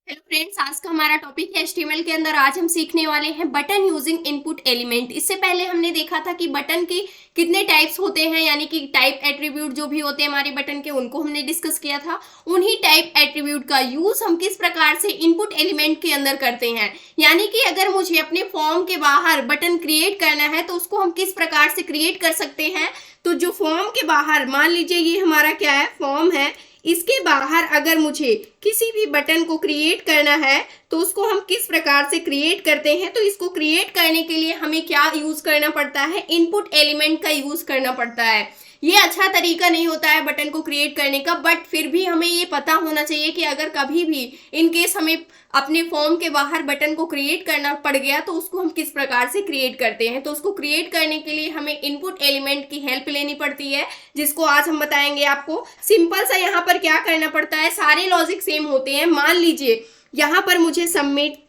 Hello friends, आज का हमारा टॉपिक है एचटीएमएल के अंदर। आज हम सीखने वाले हैं बटन यूजिंग इनपुट एलिमेंट। इससे पहले हमने देखा था कि बटन के कितने टाइप्स होते हैं, यानी कि टाइप एट्रीब्यूट जो भी होते हैं हमारे बटन के, उनको हमने डिस्कस किया था। उन्हीं टाइप एट्रीब्यूट का यूज हम किस प्रकार से इनपुट एलिमेंट के अंदर करते हैं, यानी कि अगर मुझे अपने फॉर्म के बाहर बटन क्रिएट करना है तो उसको हम किस प्रकार से क्रिएट कर सकते हैं। तो जो फॉर्म के बाहर, मान लीजिए ये हमारा क्या है, फॉर्म है, इसके बाहर अगर मुझे किसी भी बटन को क्रिएट करना है तो उसको हम किस प्रकार से क्रिएट करते हैं। तो इसको क्रिएट करने के लिए हमें क्या यूज करना पड़ता है, इनपुट एलिमेंट का यूज करना पड़ता है। ये अच्छा तरीका नहीं होता है बटन को क्रिएट करने का, बट फिर भी हमें ये पता होना चाहिए कि अगर कभी भी इन केस हमें अपने फॉर्म के बाहर बटन को क्रिएट करना पड़ गया तो उसको हम किस प्रकार से क्रिएट करते हैं। तो उसको क्रिएट करने के लिए हमें इनपुट एलिमेंट की हेल्प लेनी पड़ती है, जिसको आज हम बताएंगे आपको। सिंपल सा यहाँ पर क्या करना पड़ता है, सारे लॉजिक सेम होते हैं। मान लीजिए यहाँ पर मुझे सबमिट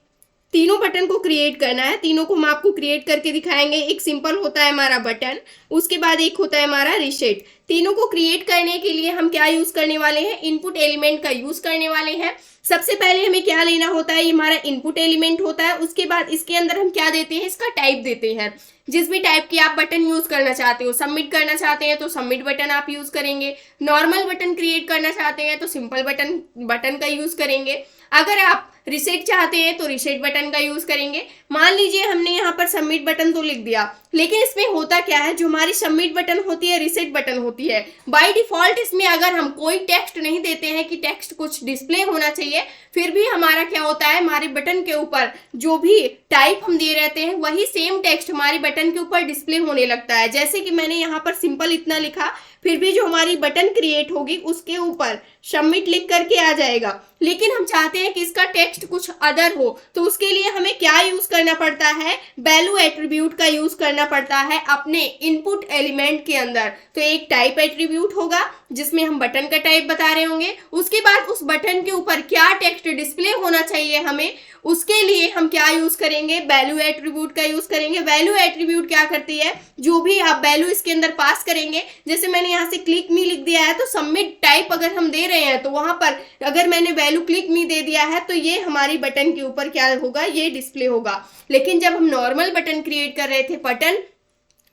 तीनों बटन को क्रिएट करना है, तीनों को हम आपको क्रिएट करके दिखाएंगे। एक सिंपल होता है हमारा बटन, उसके बाद एक होता है हमारा रीसेट। तीनों को क्रिएट करने के लिए हम क्या यूज करने वाले हैं, इनपुट एलिमेंट का यूज करने वाले हैं। सबसे पहले हमें क्या लेना होता है, ये हमारा इनपुट एलिमेंट होता है। उसके बाद इसके अंदर हम क्या देते हैं, इसका टाइप देते हैं। जिस भी टाइप की आप बटन यूज करना चाहते हो, सबमिट करना चाहते हैं तो सबमिट बटन आप यूज करेंगे, नॉर्मल बटन क्रिएट करना चाहते हैं तो सिंपल बटन का यूज करेंगे, अगर आप रिसेट चाहते हैं तो रिसेट बटन का यूज करेंगे। मान लीजिए हमने यहाँ पर सबमिट बटन तो लिख दिया, लेकिन इसमें होता क्या है, जो हमारी सबमिट बटन होती है, रिसेट बटन होती है, बाय डिफॉल्ट इसमें अगर हम कोई टेक्स्ट नहीं देते हैं कि टेक्स्ट कुछ डिस्प्ले होना चाहिए, फिर भी हमारा क्या होता है, हमारे बटन के ऊपर जो भी टाइप हम दे रहते हैं वही सेम टेक्स्ट हमारे बटन के ऊपर डिस्प्ले होने लगता है। जैसे कि मैंने यहाँ पर सिंपल इतना लिखा, फिर भी जो हमारी बटन क्रिएट होगी उसके ऊपर सबमिट लिख करके आ जाएगा। लेकिन हम चाहते हैं कि इसका टेक्स्ट कुछ अदर हो, तो उसके लिए हमें क्या यूज करना पड़ता है, वैल्यू एट्रीब्यूट का यूज करना पड़ता है अपने इनपुट एलिमेंट के अंदर। तो एक टाइप एट्रीब्यूट होगा जिसमें हम बटन का टाइप बता रहे होंगे, उसके बाद उस बटन के ऊपर क्या टेक्स्ट डिस्प्ले होना चाहिए हमें, उसके लिए हम क्या यूज करेंगे, वैल्यू एट्रीब्यूट का यूज करेंगे। वैल्यू एट्रीब्यूट क्या करती है, जो भी आप वैल्यू इसके अंदर पास करेंगे, जैसे मैंने यहाँ से क्लिक मी लिख दिया है तो सबमिट टाइप अगर हम दे रहे हैं तो वहां पर अगर मैंने वैल्यू क्लिक मी दे दिया है तो ये हमारी बटन के ऊपर क्या होगा, ये डिस्प्ले होगा। लेकिन जब हम नॉर्मल बटन क्रिएट कर रहे थे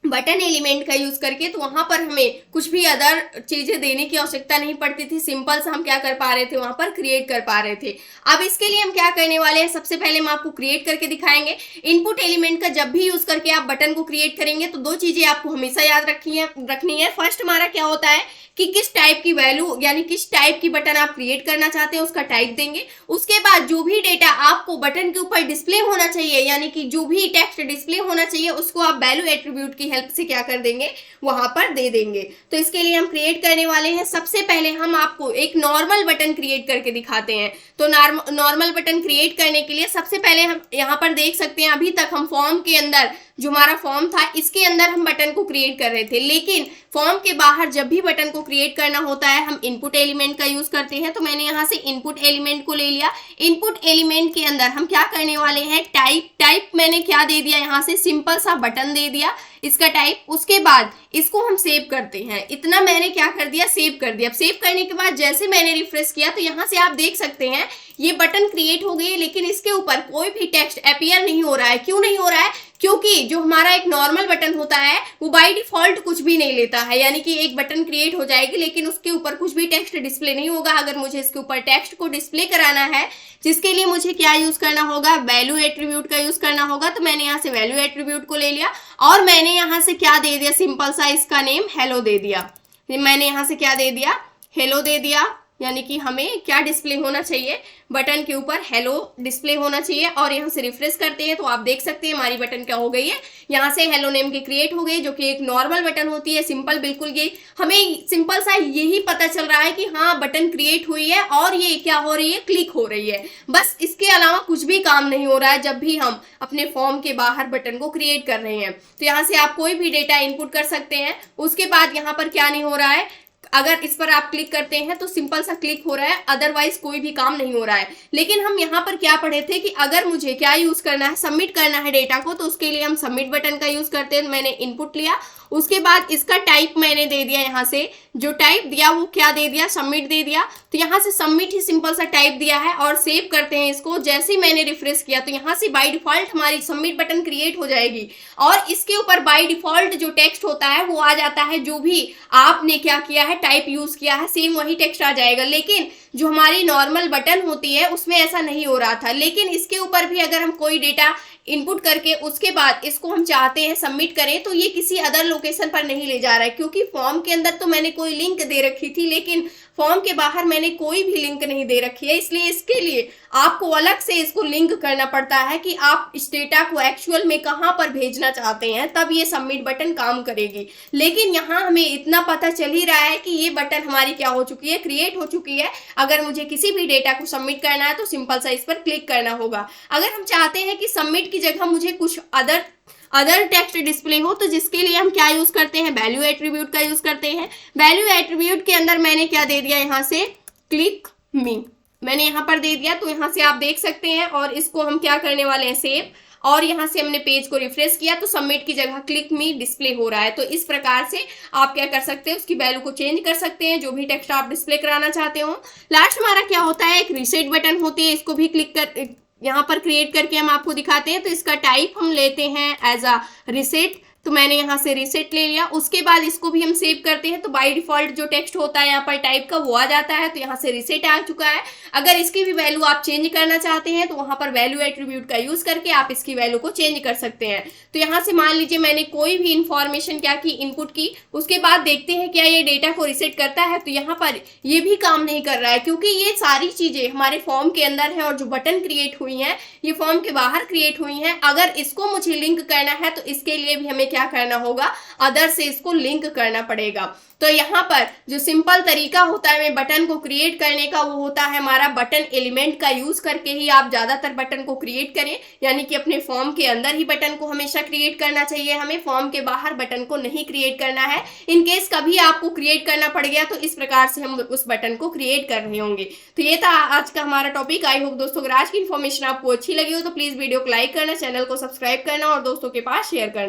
बटन एलिमेंट का यूज करके, तो वहां पर हमें कुछ भी अदर चीजें देने की आवश्यकता नहीं पड़ती थी, सिंपल सा हम क्या कर पा रहे थे, वहां पर क्रिएट कर पा रहे थे। अब इसके लिए हम क्या करने वाले हैं, सबसे पहले हम आपको क्रिएट करके दिखाएंगे। इनपुट एलिमेंट का जब भी यूज करके आप बटन को क्रिएट करेंगे तो दो चीजें आपको हमेशा याद रखनी है। फर्स्ट हमारा क्या होता है कि किस टाइप की वैल्यू, यानी किस टाइप की बटन आप क्रिएट करना चाहते हैं उसका टाइप देंगे। उसके बाद जो भी डेटा आपको बटन के ऊपर डिस्प्ले होना चाहिए, यानी कि जो भी टेक्स्ट डिस्प्ले होना चाहिए, उसको आप वैल्यू एट्रीब्यूट की हेल्प से क्या कर देंगे, वहां पर दे देंगे। तो इसके लिए हम क्रिएट करने वाले हैं, सबसे पहले हम आपको एक नॉर्मल बटन क्रिएट करके दिखाते हैं। तो नॉर्मल बटन क्रिएट करने के लिए सबसे पहले हम यहाँ पर देख सकते हैं, अभी तक हम फॉर्म के अंदर, जो हमारा फॉर्म था इसके अंदर हम बटन को क्रिएट कर रहे थे, लेकिन फॉर्म के बाहर जब भी बटन को क्रिएट करना होता है हम इनपुट एलिमेंट का यूज करते हैं। तो मैंने यहाँ से इनपुट एलिमेंट को ले लिया। इनपुट एलिमेंट के अंदर हम क्या करने वाले हैं, टाइप मैंने क्या दे दिया, यहाँ से सिंपल सा बटन दे दिया इसका टाइप। उसके बाद इसको हम सेव करते हैं, इतना मैंने क्या कर दिया, सेव कर दिया। सेव करने के बाद जैसे मैंने रिफ्रेश किया तो यहाँ से आप देख सकते हैं ये बटन क्रिएट हो गई, लेकिन इसके ऊपर कोई भी टेक्स्ट अपीयर नहीं हो रहा है। क्यों नहीं हो रहा है, क्योंकि जो हमारा एक नॉर्मल बटन होता है वो बाय डिफॉल्ट कुछ भी नहीं लेता है, यानी कि एक बटन क्रिएट हो जाएगी लेकिन उसके ऊपर कुछ भी टेक्स्ट डिस्प्ले नहीं होगा। अगर मुझे इसके ऊपर टेक्स्ट को डिस्प्ले कराना है, जिसके लिए मुझे क्या यूज करना होगा, वैल्यू एट्रीब्यूट का यूज करना होगा। तो मैंने यहाँ से वैल्यू एट्रीब्यूट को ले लिया और मैंने यहाँ से क्या दे दिया, सिंपल सा इसका नेम हेलो दे दिया। मैंने यहाँ से क्या दे दिया, हेलो दे दिया, यानी कि हमें क्या डिस्प्ले होना चाहिए, बटन के ऊपर हेलो डिस्प्ले होना चाहिए। और यहाँ से रिफ्रेश करते हैं तो आप देख सकते हैं हमारी बटन क्या हो गई है, यहाँ से हेलो नेम की क्रिएट हो गई, जो कि एक नॉर्मल बटन होती है, सिंपल बिल्कुल। ये हमें सिंपल सा यही पता चल रहा है कि हाँ बटन क्रिएट हुई है और ये क्या हो रही है, क्लिक हो रही है, बस इसके अलावा कुछ भी काम नहीं हो रहा है जब भी हम अपने फॉर्म के बाहर बटन को क्रिएट कर रहे हैं। तो यहाँ से आप कोई भी डेटा इनपुट कर सकते हैं। उसके बाद यहाँ पर क्या नहीं हो रहा है, अगर इस पर आप क्लिक करते हैं तो सिंपल सा क्लिक हो रहा है, अदरवाइज कोई भी काम नहीं हो रहा है। लेकिन हम यहाँ पर क्या पढ़े थे कि अगर मुझे क्या यूज करना है, सबमिट करना है डेटा को, तो उसके लिए हम सबमिट बटन का यूज करते हैं। मैंने इनपुट लिया उसके बाद इसका टाइप मैंने दे दिया, यहाँ से जो टाइप दिया वो क्या दे दिया, सबमिट दे दिया। तो यहाँ से सबमिट ही सिंपल सा टाइप दिया है और सेव करते हैं इसको। जैसे ही मैंने रिफ्रेश किया तो यहाँ से बाय डिफॉल्ट हमारी सबमिट बटन क्रिएट हो जाएगी और इसके ऊपर बाय डिफॉल्ट जो टेक्स्ट होता है वो आ जाता है, जो भी आपने क्या किया है, टाइप यूज किया है, सेम वही टेक्स्ट आ जाएगा। लेकिन जो हमारी नॉर्मल बटन होती है उसमें ऐसा नहीं हो रहा था। लेकिन इसके ऊपर भी अगर हम कोई डेटा इनपुट करके उसके बाद इसको हम चाहते हैं सबमिट करें तो ये किसी अदर लोकेशन पर नहीं ले जा रहा है, क्योंकि फॉर्म के अंदर तो मैंने कोई लिंक दे रखी थी लेकिन फॉर्म के बाहर मैंने कोई भी लिंक नहीं दे रखी है। इसलिए इसके लिए आपको अलग से इसको लिंक करना पड़ता है कि आप इस डेटा को एक्चुअल में कहां पर भेजना चाहते हैं, तब ये सबमिट बटन काम करेगी। लेकिन यहाँ हमें इतना पता चल ही रहा है कि ये बटन हमारी क्या हो चुकी है, क्रिएट हो चुकी है। अगर मुझे किसी भी डेटा को सबमिट करना है तो सिंपल सा इस पर क्लिक करना होगा। अगर हम चाहते हैं कि सबमिट की जगह मुझे कुछ अदर टेक्स्ट डिस्प्ले हो तो जिसके लिए हम क्या यूज करते हैं, वैल्यू एट्रीब्यूट का यूज करते हैं। वैल्यू एट्रीब्यूट के अंदर मैंने क्या दे दिया, यहाँ से क्लिक मी मैंने यहाँ पर दे दिया। तो यहाँ से आप देख सकते हैं और इसको हम क्या करने वाले हैं, सेव। और यहाँ से हमने पेज को रिफ्रेश किया तो सबमिट की जगह क्लिक मी डिस्प्ले हो रहा है। तो इस प्रकार से आप क्या कर सकते हैं, उसकी वैल्यू को चेंज कर सकते हैं, जो भी टेक्स्ट आप डिस्प्ले कराना चाहते हो। लास्ट हमारा क्या होता है, एक रीसेट बटन होती है, इसको भी क्लिक कर यहाँ पर क्रिएट करके हम आपको दिखाते हैं। तो इसका टाइप हम लेते हैं एज अ रीसेट, तो मैंने यहाँ से रीसेट ले लिया। उसके बाद इसको भी हम सेव करते हैं तो बाय डिफॉल्ट जो टेक्स्ट होता है यहाँ पर टाइप का वो आ जाता है। तो यहाँ से रीसेट आ चुका है। अगर इसकी भी वैल्यू आप चेंज करना चाहते हैं तो वहां पर वैल्यू एट्रीब्यूट का यूज करके आप इसकी वैल्यू को चेंज कर सकते हैं। तो यहाँ से मान लीजिए मैंने कोई भी इंफॉर्मेशन क्या की, इनपुट की, उसके बाद देखते हैं क्या ये डेटा को रीसेट करता है। तो यहाँ पर ये भी काम नहीं कर रहा है, क्योंकि ये सारी चीजें हमारे फॉर्म के अंदर है और जो बटन क्रिएट हुई है ये फॉर्म के बाहर क्रिएट हुई है। अगर इसको मुझे लिंक करना है तो इसके लिए भी हमें क्या करना होगा, अदर से इसको लिंक करना पड़ेगा। तो यहाँ पर जो सिंपल तरीका होता है बटन को क्रिएट करने का, वो होता है हमारा बटन एलिमेंट का यूज करके ही आप ज्यादातर बटन को क्रिएट करें। यानी कि अपने फॉर्म के अंदर ही बटन को हमेशा क्रिएट करना चाहिए, हमें फॉर्म के बाहर बटन को नहीं क्रिएट करना है। इन केस कभी आपको क्रिएट करना पड़ गया तो इस प्रकार से हम उस बटन को क्रिएट कर रहे होंगे। तो ये था आज का हमारा टॉपिक। आई होप दोस्तों अगर आज की इन्फॉर्मेशन आपको अच्छी लगी हो तो प्लीज वीडियो को लाइक करना, चैनल को सब्सक्राइब करना और दोस्तों के पास शेयर करना।